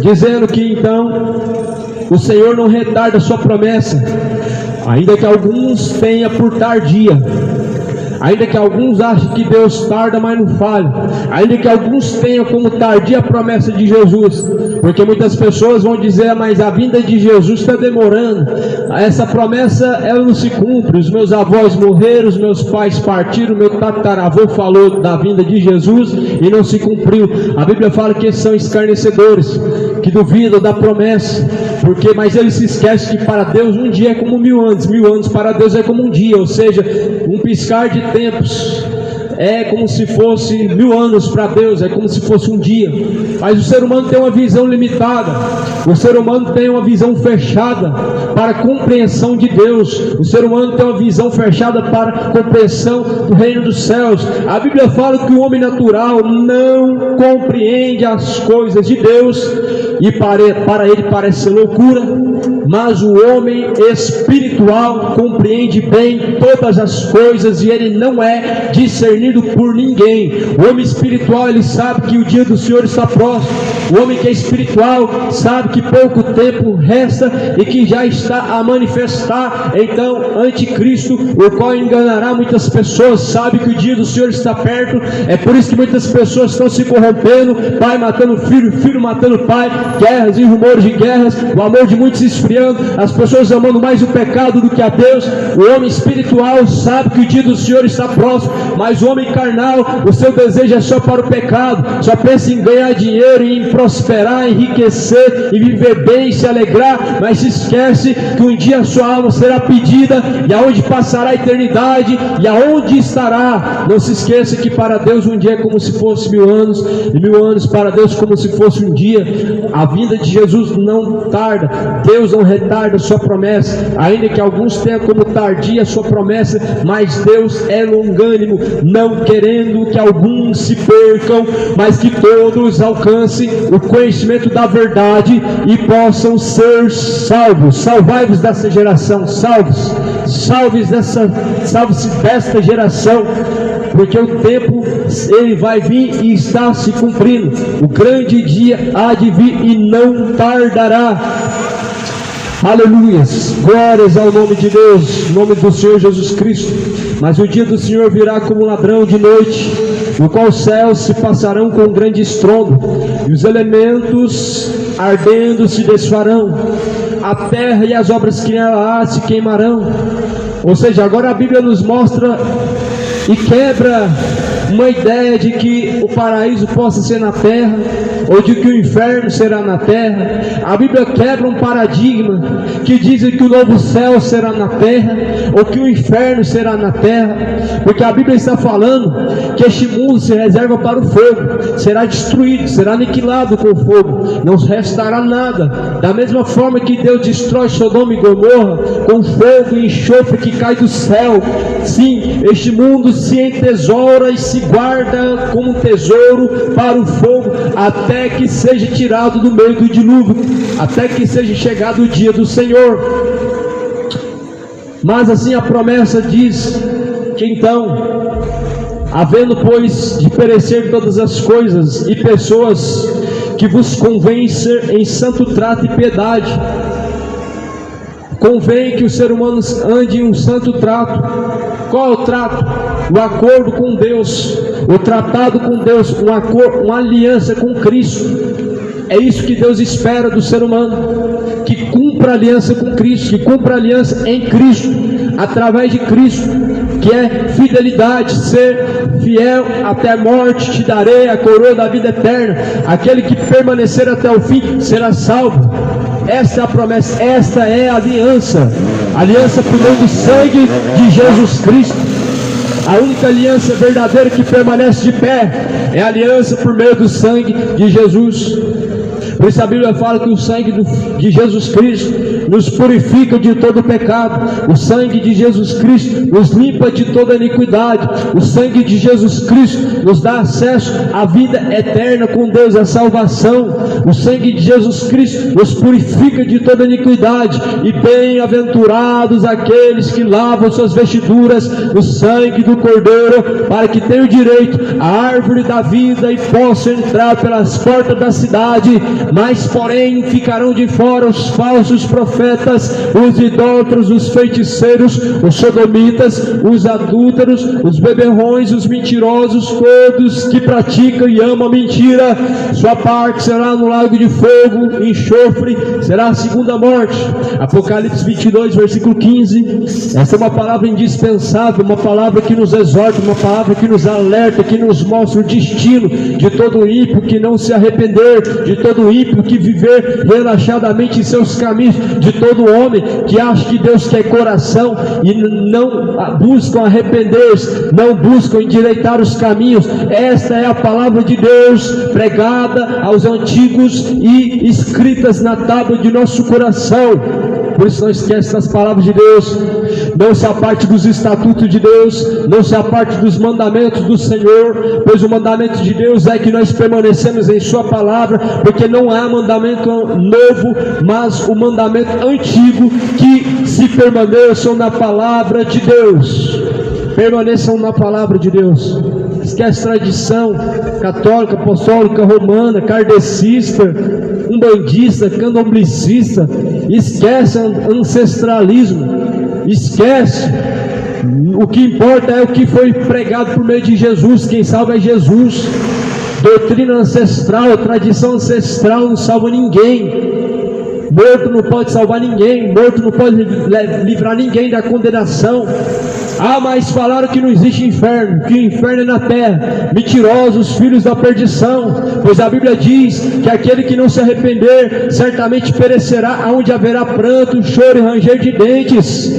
dizendo que então o Senhor não retarda a sua promessa, ainda que alguns tenham por tardia, ainda que alguns achem que Deus tarda, mas não falha, ainda que alguns tenham como tardia a promessa de Jesus, porque muitas pessoas vão dizer, mas a vinda de Jesus está demorando, essa promessa ela não se cumpre, os meus avós morreram, os meus pais partiram, meu tataravô falou da vinda de Jesus e não se cumpriu. A Bíblia fala que eles são escarnecedores, que duvidam da promessa, mas eles se esquecem que para Deus um dia é como 1000 anos, 1000 anos para Deus é como um dia, ou seja, um piscar de tempos é como se fosse 1000 anos para Deus, é como se fosse um dia. Mas o ser humano tem uma visão limitada, o ser humano tem uma visão fechada para a compreensão de Deus, o ser humano tem uma visão fechada para a compreensão do reino dos céus. A Bíblia fala que o homem natural não compreende as coisas de Deus, e para ele parece ser loucura, mas o homem espiritual compreende bem todas as coisas, e ele não é discernido por ninguém. O homem espiritual, ele sabe que o dia do Senhor está próximo. O homem que é espiritual sabe que pouco tempo resta e que já está a manifestar então anticristo, o qual enganará muitas pessoas. Sabe que o dia do Senhor está perto, é por isso que muitas pessoas estão se corrompendo, pai matando filho, filho matando pai, guerras e rumores de guerras, o amor de muitos esfriando, as pessoas amando mais o pecado do que a Deus. O homem espiritual sabe que o dia do Senhor está próximo, mas o homem carnal, o seu desejo é só para o pecado, só pensa em ganhar dinheiro, em prosperar, enriquecer, e viver bem, se alegrar, mas se esquece que um dia a sua alma será pedida, e aonde passará a eternidade, e aonde estará. Não se esqueça que para Deus um dia é como se fosse 1000 anos, e 1000 anos para Deus como se fosse um dia. A vinda de Jesus não tarda, Deus não retarda a sua promessa, ainda que alguns tenham como tardia a sua promessa, mas Deus é longânimo, não querendo que alguns se percam, mas que todos alcancem o conhecimento da verdade e possam ser salvos. Salvai-vos dessa geração, salve-se desta geração, porque o tempo ele vai vir e está se cumprindo. O grande dia há de vir e não tardará. Aleluias, glórias ao nome de Deus, nome do Senhor Jesus Cristo. Mas o dia do Senhor virá como ladrão de noite, no qual os céus se passarão com um grande estrondo, e os elementos ardendo se desfarão, a terra e as obras que nela há se queimarão. Ou seja, agora a Bíblia nos mostra e quebra uma ideia de que o paraíso possa ser na terra, ou de que o inferno será na terra. A Bíblia quebra um paradigma que diz que o novo céu será na terra, ou que o inferno será na terra, porque a Bíblia está falando que este mundo se reserva para o fogo, será destruído, será aniquilado com o fogo, não restará nada. Da mesma forma que Deus destrói Sodoma e Gomorra com fogo e enxofre que cai do céu, sim, este mundo se entesoura e se guarda como um tesouro para o fogo, até que seja tirado do meio do dilúvio, até que seja chegado o dia do Senhor. Mas assim a promessa diz que então, havendo pois de perecer todas as coisas, e pessoas que vos convém ser em santo trato e piedade, convém que o ser humano ande em um santo trato. Qual é o trato? O acordo com Deus, o tratado com Deus, uma aliança com Cristo. É isso que Deus espera do ser humano, que cumpra a aliança com Cristo, que cumpra a aliança em Cristo, através de Cristo, que é fidelidade, ser fiel até a morte, te darei a coroa da vida eterna. Aquele que permanecer até o fim será salvo. Esta é a promessa, esta é a aliança por meio do sangue de Jesus Cristo. A única aliança verdadeira que permanece de pé é a aliança por meio do sangue de Jesus. Por isso a Bíblia fala que o sangue de Jesus Cristo nos purifica de todo pecado. O sangue de Jesus Cristo nos limpa de toda iniquidade. O sangue de Jesus Cristo nos dá acesso à vida eterna com Deus, à salvação. O sangue de Jesus Cristo nos purifica de toda iniquidade. E bem-aventurados aqueles que lavam suas vestiduras no sangue do Cordeiro, para que tenham direito à árvore da vida e possam entrar pelas portas da cidade. Mas porém ficarão de fora os falsos profetas, os idólatras, os feiticeiros, os sodomitas, os adúlteros, os beberrões, os mentirosos, todos que praticam e amam a mentira. Sua parte será no lago de fogo, enxofre, será a segunda morte. Apocalipse 22, versículo 15. Essa é uma palavra indispensável, uma palavra que nos exorta, uma palavra que nos alerta, que nos mostra o destino de todo ímpio que não se arrepender, de todo ímpio que viver relaxadamente em seus caminhos, de todo homem que acha que Deus quer coração e não buscam arrepender-se, não buscam endireitar os caminhos. Esta é a palavra de Deus pregada aos antigos e escritas na tábua de nosso coração. Por isso não esquece das palavras de Deus, não se aparte dos estatutos de Deus, não se aparte dos mandamentos do Senhor, pois o mandamento de Deus é que nós permanecemos em sua palavra, porque não há mandamento novo, mas o mandamento antigo, que se permaneçam na palavra de Deus. Permaneçam na palavra de Deus. Esquece tradição católica, apostólica, romana, kardecista, umbandista, candomblicista. Esquece ancestralismo. Esquece. O que importa é o que foi pregado por meio de Jesus. Quem salva é Jesus. Doutrina ancestral, tradição ancestral não salva ninguém. Morto não pode salvar ninguém. Morto não pode livrar ninguém da condenação. Ah, mas falaram que não existe inferno, que o inferno é na terra. Mentirosos, filhos da perdição. Pois a Bíblia diz que aquele que não se arrepender certamente perecerá, aonde haverá pranto, choro e ranger de dentes.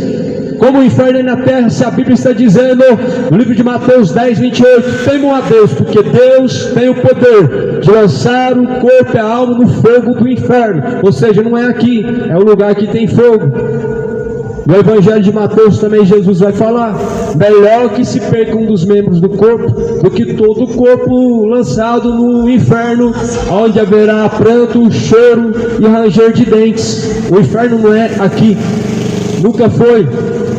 Como o inferno é na terra, se a Bíblia está dizendo no livro de Mateus 10, 28, temam a Deus, porque Deus tem o poder de lançar o corpo e a alma no fogo do inferno. Ou seja, não é aqui, é o lugar que tem fogo. No Evangelho de Mateus também Jesus vai falar: melhor que se perca um dos membros do corpo do que todo o corpo lançado no inferno, onde haverá pranto, choro e ranger de dentes. O inferno não é aqui, nunca foi,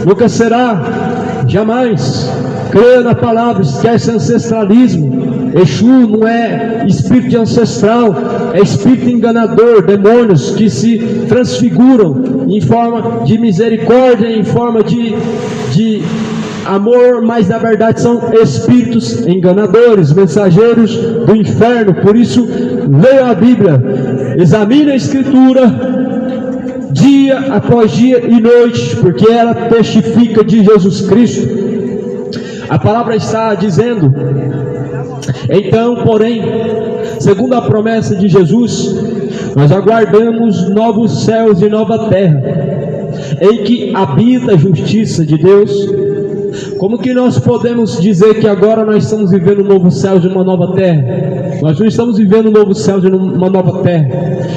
nunca será, jamais. Creia na palavra, esquece ancestralismo. Exu não é espírito de ancestral, é espírito enganador, demônios que se transfiguram em forma de misericórdia, em forma de amor, mas na verdade são espíritos enganadores, mensageiros do inferno. Por isso, leia a Bíblia, examine a Escritura dia após dia e noite, porque ela testifica de Jesus Cristo. A palavra está dizendo: então, porém, segundo a promessa de Jesus, nós aguardamos novos céus e nova terra, em que habita a justiça de Deus. Como que nós podemos dizer que agora nós estamos vivendo um novo céu e uma nova terra? Nós não estamos vivendo um novo céu e uma nova terra,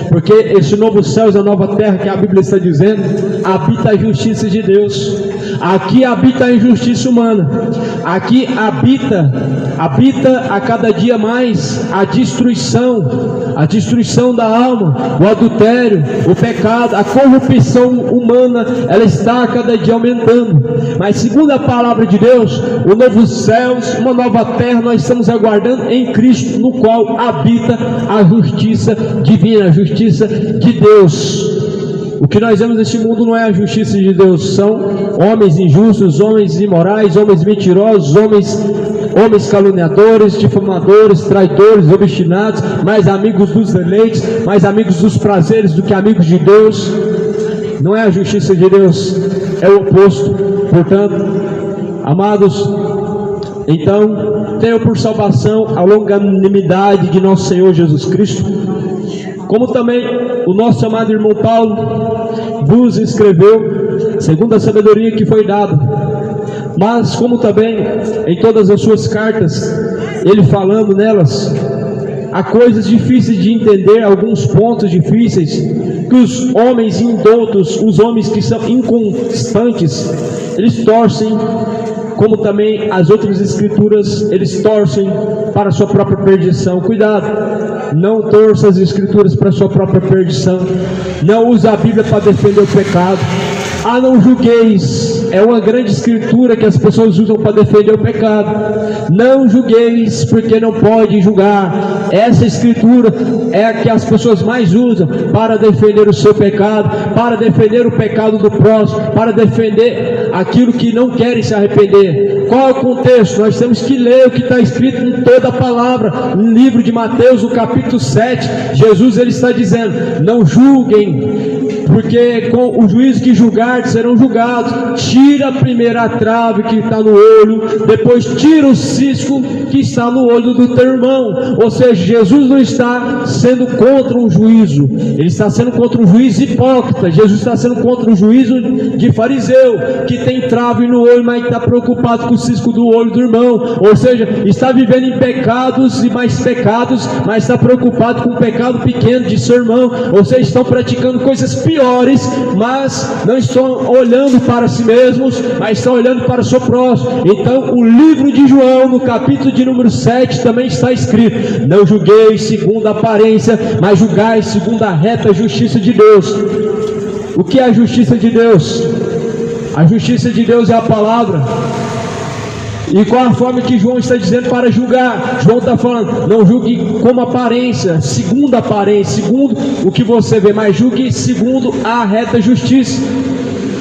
porque esse novo céu e a nova terra que a Bíblia está dizendo, habita a justiça de Deus. Aqui habita a injustiça humana. Aqui habita a cada dia mais a destruição da alma, o adultério, o pecado, a corrupção humana, ela está a cada dia aumentando. Mas segundo a palavra de Deus, o novo céus, uma nova terra, nós estamos aguardando em Cristo, no qual habita a justiça divina, a justiça de Deus. O que nós vemos neste mundo não é a justiça de Deus, são homens injustos, homens imorais, homens mentirosos, homens caluniadores, difamadores, traidores, obstinados, mais amigos dos deleites, mais amigos dos prazeres do que amigos de Deus. Não é a justiça de Deus, é o oposto. Portanto, amados, então tenham por salvação a longanimidade de nosso Senhor Jesus Cristo, como também o nosso amado irmão Paulo vos escreveu, segundo a sabedoria que foi dada. Mas como também em todas as suas cartas, ele falando nelas, há coisas difíceis de entender, alguns pontos difíceis, Porque os homens indoutos, os homens que são inconstantes, eles torcem, como também as outras escrituras, eles torcem para a sua própria perdição. Cuidado, não torça as escrituras para a sua própria perdição. Não use a Bíblia para defender o pecado. Não julgueis, é uma grande escritura que as pessoas usam para defender o pecado. Não julgueis, porque não pode julgar. Essa escritura é a que as pessoas mais usam para defender o seu pecado, para defender o pecado do próximo, para defender aquilo que não querem se arrepender. Qual é o contexto? Nós temos que ler o que está escrito em toda a palavra. No livro de Mateus, no capítulo 7, Jesus ele está dizendo: não julguem, porque com o juízo que julgar serão julgados. Tira a primeira trave que está no olho, depois tira o cisco que está no olho do teu irmão. Ou seja, Jesus não está sendo contra um juízo, ele está sendo contra um juízo hipócrita. Jesus está sendo contra um juízo de fariseu, que tem trave no olho, mas está preocupado com o cisco do olho do irmão. Ou seja, está vivendo em pecados e mais pecados, mas está preocupado com o pecado pequeno de seu irmão. Ou seja, estão praticando coisas piores, mas não estão olhando para si mesmos, mas estão olhando para o seu próximo. Então o livro de João, no capítulo de número 7, também está escrito: não julgueis segundo a aparência, mas julgai segundo a reta justiça de Deus. O que é a justiça de Deus? A justiça de Deus é a palavra. E qual a forma que João está dizendo para julgar? João está falando: não julgue como aparência, segundo o que você vê, mas julgue segundo a reta justiça.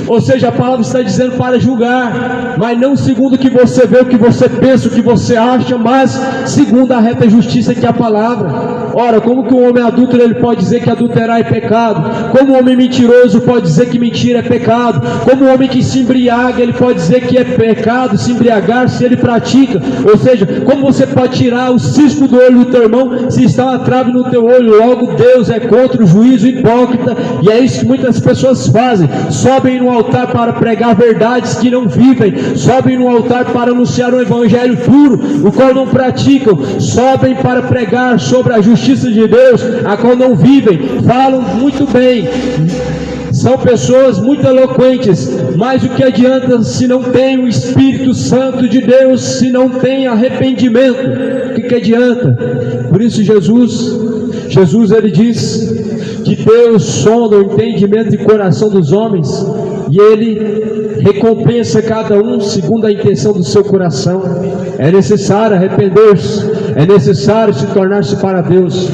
Ou seja, a palavra está dizendo para julgar, mas não segundo o que você vê, o que você pensa, o que você acha, mas segundo a reta justiça, que é a palavra. Ora, como que um homem adúltero ele pode dizer que adulterar é pecado? Como um homem mentiroso pode dizer que mentira é pecado? Como um homem que se embriaga, ele pode dizer que é pecado se embriagar, se ele pratica? Ou seja, como você pode tirar o cisco do olho do teu irmão se está uma trave no teu olho? Logo Deus é contra o juízo hipócrita, e é isso que muitas pessoas fazem. Sobem no altar para pregar verdades que não vivem, sobem no altar para anunciar um evangelho puro, o qual não praticam, sobem para pregar sobre a justiça de Deus, a qual não vivem. Falam muito bem, são pessoas muito eloquentes, mas o que adianta se não tem o Espírito Santo de Deus, se não tem arrependimento? O que adianta? Por isso Jesus ele diz que Deus sonda o entendimento e coração dos homens, e Ele recompensa cada um segundo a intenção do seu coração. É necessário arrepender-se, é necessário se tornar-se para Deus,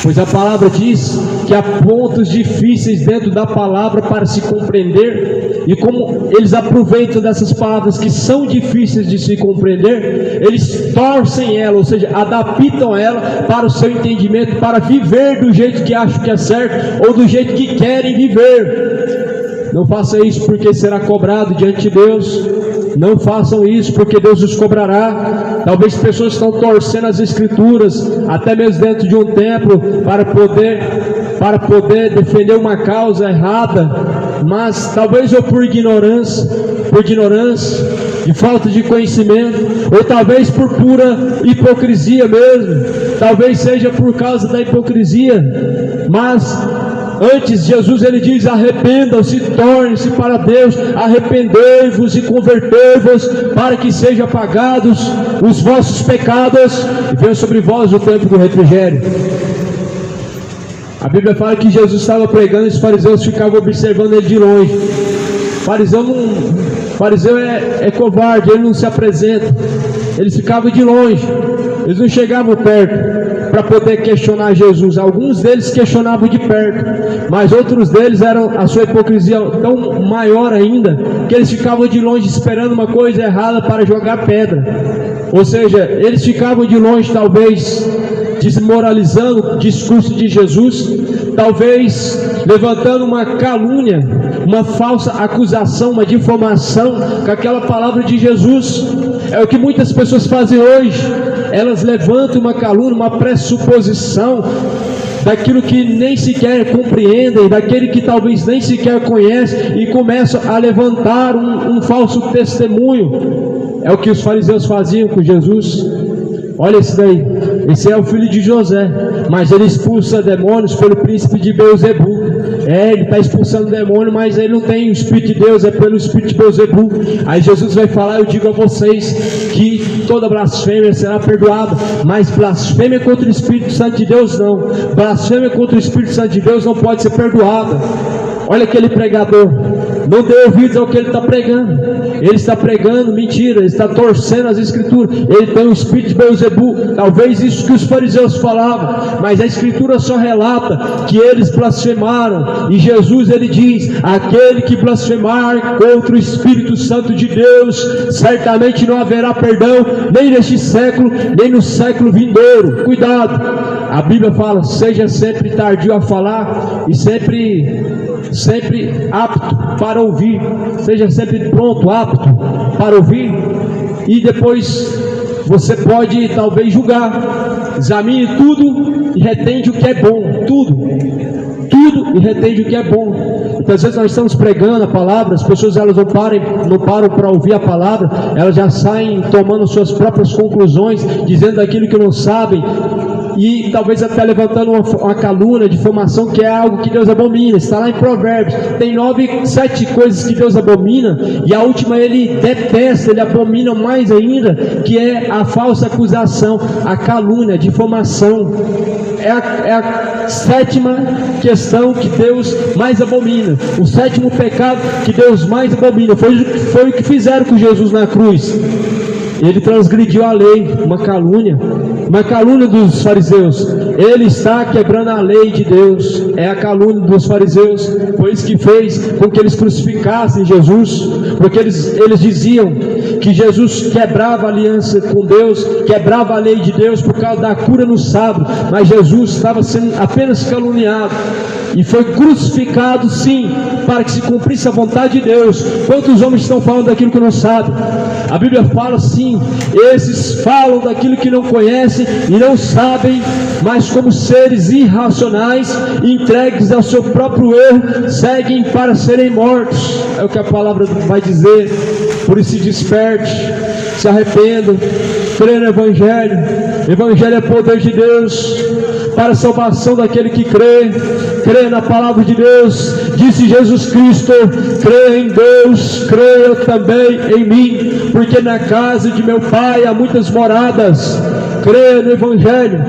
pois a palavra diz que há pontos difíceis dentro da palavra para se compreender, e como eles aproveitam dessas palavras que são difíceis de se compreender, eles torcem ela, ou seja, adaptam ela para o seu entendimento, para viver do jeito que acham que é certo, ou do jeito que querem viver. Não faça isso, porque será cobrado diante de Deus. Não façam isso, porque Deus os cobrará. Talvez pessoas estão torcendo as escrituras, até mesmo dentro de um templo, para poder defender uma causa errada, mas talvez ou por ignorância, de falta de conhecimento, ou talvez por pura hipocrisia mesmo. Talvez seja por causa da hipocrisia, mas antes Jesus ele diz: arrependam-se, tornem-se para Deus, arrependei-vos e convertei-vos, para que sejam apagados os vossos pecados e venha sobre vós o tempo do refrigério. A Bíblia fala que Jesus estava pregando e os fariseus ficavam observando ele de longe. Fariseu é covarde, ele não se apresenta, eles ficavam de longe, eles não chegavam perto para poder questionar Jesus. Alguns deles questionavam de perto, mas outros deles eram a sua hipocrisia tão maior ainda, que eles ficavam de longe esperando uma coisa errada para jogar pedra. Ou seja, eles ficavam de longe, talvez desmoralizando o discurso de Jesus, talvez levantando uma calúnia, uma falsa acusação, uma difamação com aquela palavra de Jesus. É o que muitas pessoas fazem hoje. Elas levantam uma calúnia, uma pressuposição daquilo que nem sequer compreendem, daquele que talvez nem sequer conhece, e começam a levantar um falso testemunho. É o que os fariseus faziam com Jesus. Olha esse daí, esse é o filho de José, mas ele expulsa demônios pelo príncipe de Beelzebu. Ele está expulsando o demônio, mas ele não tem o Espírito de Deus, é pelo Espírito de Beelzebul. Aí Jesus vai falar: eu digo a vocês que toda blasfêmia será perdoada, mas blasfêmia contra o Espírito Santo de Deus não. Blasfêmia contra o Espírito Santo de Deus não pode ser perdoada. Olha aquele pregador, não dê ouvidos ao que ele está pregando. Ele está pregando mentira, ele está torcendo as escrituras. Ele tem o espírito de Beelzebul. Talvez isso que os fariseus falavam, mas a escritura só relata que eles blasfemaram. E Jesus, ele diz: aquele que blasfemar contra o Espírito Santo de Deus, certamente não haverá perdão, nem neste século, nem no século vindouro. Cuidado, a Bíblia fala: seja sempre tardio a falar e sempre apto para ouvir. Seja sempre pronto, apto para ouvir. E depois você pode talvez julgar. Examine tudo e retende o que é bom. Tudo e retende o que é bom. Muitas vezes nós estamos pregando a palavra, as pessoas elas não param para ouvir a palavra, elas já saem tomando suas próprias conclusões, dizendo aquilo que não sabem, e talvez até levantando uma calúnia, difamação, que é algo que Deus abomina. Está lá em Provérbios, tem 7 coisas que Deus abomina, e a última ele detesta, ele abomina mais ainda, que é a falsa acusação, a calúnia, a difamação. É a 7ª questão que Deus mais abomina, o 7º pecado que Deus mais abomina. Foi o que fizeram com Jesus na cruz. Ele transgrediu a lei, uma calúnia dos fariseus. Ele está quebrando a lei de Deus, é a calúnia dos fariseus. Foi isso que fez com que eles crucificassem Jesus, porque eles diziam que Jesus quebrava a aliança com Deus, quebrava a lei de Deus por causa da cura no sábado, mas Jesus estava sendo apenas caluniado e foi crucificado, sim, para que se cumprisse a vontade de Deus. Quantos homens estão falando daquilo que não sabem? A Bíblia fala sim, esses falam daquilo que não conhecem e não sabem, mas como seres irracionais, entregues ao seu próprio erro, seguem para serem mortos. É o que a palavra vai dizer. Por isso se desperte, se arrependa, crê no Evangelho. Evangelho é poder de Deus para a salvação daquele que crê na palavra de Deus. Disse Jesus Cristo: crê em Deus, creia também em mim, porque na casa de meu Pai há muitas moradas. Creia no Evangelho,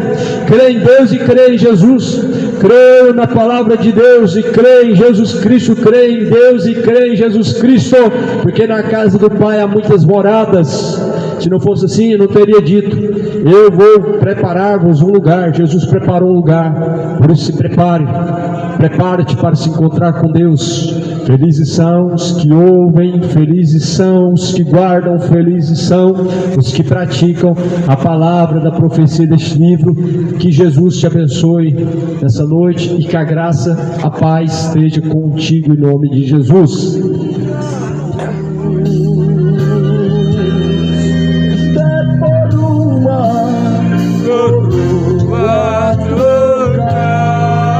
crê em Deus e crê em Jesus. Creio na palavra de Deus e creio em Jesus Cristo. Creio em Deus e creio em Jesus Cristo, porque na casa do Pai há muitas moradas. Se não fosse assim, eu não teria dito: eu vou preparar-vos um lugar. Jesus preparou um lugar, por isso se prepare. Prepare-te para se encontrar com Deus. Felizes são os que ouvem, felizes são os que guardam, felizes são os que praticam a palavra da profecia deste livro. Que Jesus te abençoe nessa noite e que a graça, a paz esteja contigo em nome de Jesus.